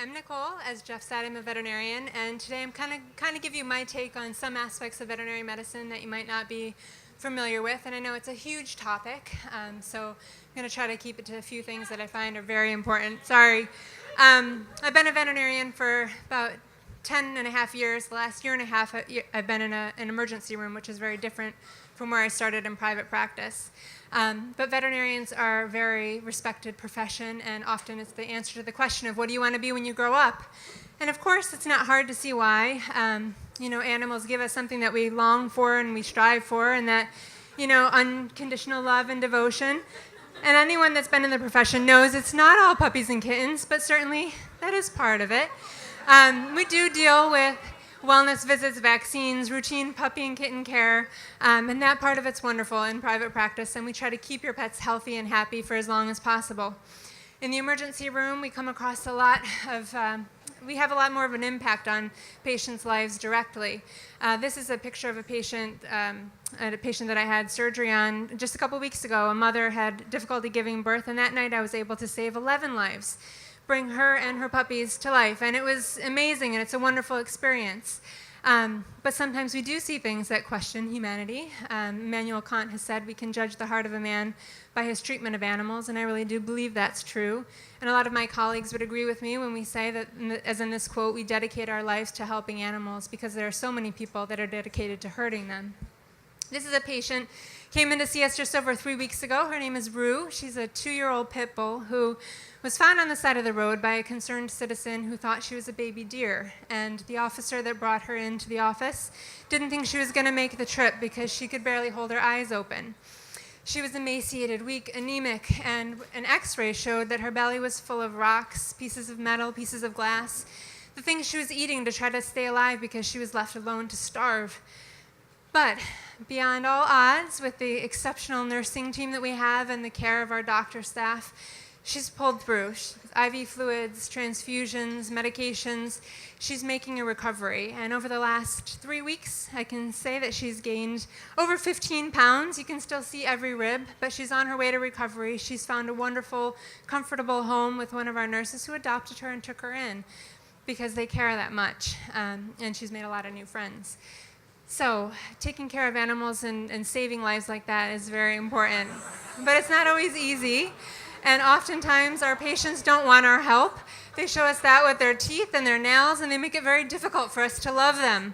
I'm Nicholle. As Jeff said, I'm a veterinarian, and today I'm kind of give you my take on some aspects of veterinary medicine that you might not be familiar with. And I know it's a huge topic, so I'm going to try to keep it to a few things that I find are very important. Sorry. I've been a veterinarian for about 10 and a half years. The last year and a half, I've been in an emergency room, which is very different from where I started in private practice. But veterinarians are a very respected profession, and often it's the answer to the question of what do you want to be when you grow up? And of course, it's not hard to see why. Animals give us something that we long for and we strive for, and that, unconditional love and devotion. And anyone that's been in the profession knows it's not all puppies and kittens, but certainly that is part of it. We do deal with wellness visits, vaccines, routine puppy and kitten care, and that part of it's wonderful in private practice, and we try to keep your pets healthy and happy for as long as possible. In the emergency room, we come across we have a lot more of an impact on patients' lives directly. This is a picture of a patient that I had surgery on just a couple weeks ago. A mother had difficulty giving birth, and that night I was able to save 11 lives. Bring her and her puppies to life, and it was amazing, and it's a wonderful experience. But sometimes we do see things that question humanity. Immanuel Kant has said we can judge the heart of a man by his treatment of animals, and I really do believe that's true. And a lot of my colleagues would agree with me when we say that, as in this quote, we dedicate our lives to helping animals because there are so many people that are dedicated to hurting them. This is a patient came in to see us just over 3 weeks ago. Her name is Rue. She's a 2-year-old pit bull who was found on the side of the road by a concerned citizen who thought she was a baby deer. And the officer that brought her into the office didn't think she was going to make the trip because she could barely hold her eyes open. She was emaciated, weak, anemic, and an x-ray showed that her belly was full of rocks, pieces of metal, pieces of glass, the things she was eating to try to stay alive because she was left alone to starve. But beyond all odds, with the exceptional nursing team that we have and the care of our doctor staff, she's pulled through. IV fluids, transfusions, medications. She's making a recovery. And over the last 3 weeks, I can say that she's gained over 15 pounds. You can still see every rib, but she's on her way to recovery. She's found a wonderful, comfortable home with one of our nurses who adopted her and took her in because they care that much. And she's made a lot of new friends. So taking care of animals and saving lives like that is very important. But it's not always easy. And oftentimes our patients don't want our help. They show us that with their teeth and their nails, and they make it very difficult for us to love them.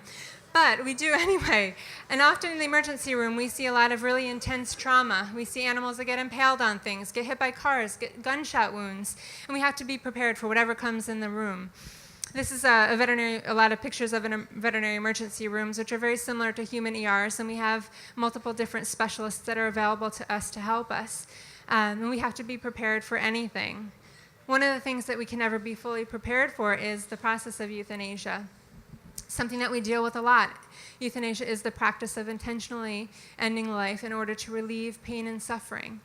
But we do anyway. And often in the emergency room, we see a lot of really intense trauma. We see animals that get impaled on things, get hit by cars, get gunshot wounds, and we have to be prepared for whatever comes in the room. This is a lot of pictures of veterinary emergency rooms, which are very similar to human ERs, and we have multiple different specialists that are available to us to help us. And we have to be prepared for anything. One of the things that we can never be fully prepared for is the process of euthanasia, something that we deal with a lot. Euthanasia is the practice of intentionally ending life in order to relieve pain and suffering.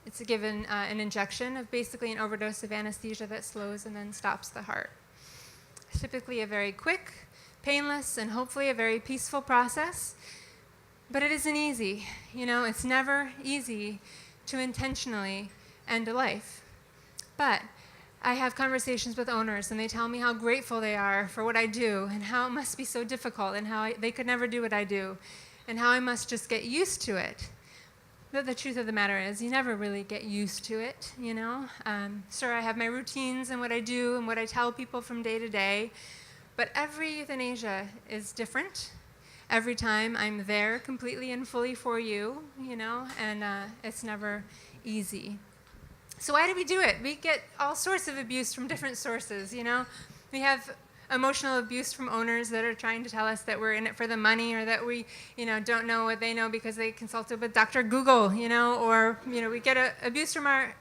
It's given an injection of basically an overdose of anesthesia that slows and then stops the heart. It's typically a very quick, painless, and hopefully a very peaceful process, but it isn't easy. It's never easy to intentionally end a life. But I have conversations with owners, and they tell me how grateful they are for what I do and how it must be so difficult and how they could never do what I do and how I must just get used to it. But the truth of the matter is, you never really get used to it, Sure, I have my routines and what I do and what I tell people from day to day, but every euthanasia is different. Every time I'm there completely and fully for you, and it's never easy. So why do we do it? We get all sorts of abuse from different sources, We have emotional abuse from owners that are trying to tell us that we're in it for the money or that we, don't know what they know because they consulted with Dr. Google, or, we get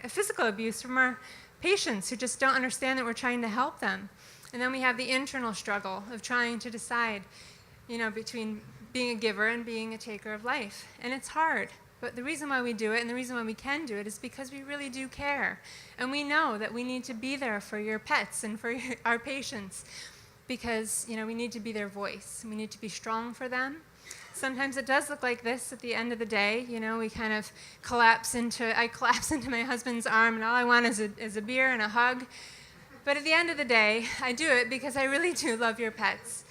physical abuse from our patients who just don't understand that we're trying to help them. And then we have the internal struggle of trying to decide, between being a giver and being a taker of life. And it's hard. But the reason why we do it and the reason why we can do it is because we really do care. And we know that we need to be there for your pets and for our patients because, we need to be their voice. We need to be strong for them. Sometimes it does look like this at the end of the day. We kind of I collapse into my husband's arm, and all I want is a beer and a hug. But at the end of the day, I do it because I really do love your pets.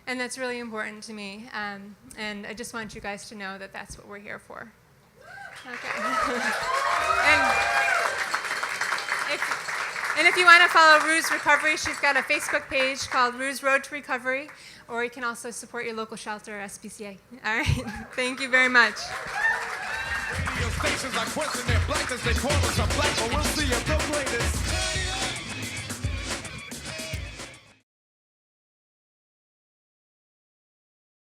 And that's really important to me. And I just want you guys to know that that's what we're here for. Okay. and if you want to follow Rue's Recovery, she's got a Facebook page called Rue's Road to Recovery, or you can also support your local shelter or SPCA. All right. Thank you very much. Radio stations are questioning their blackness. They call us a black, but we'll see if the greatest.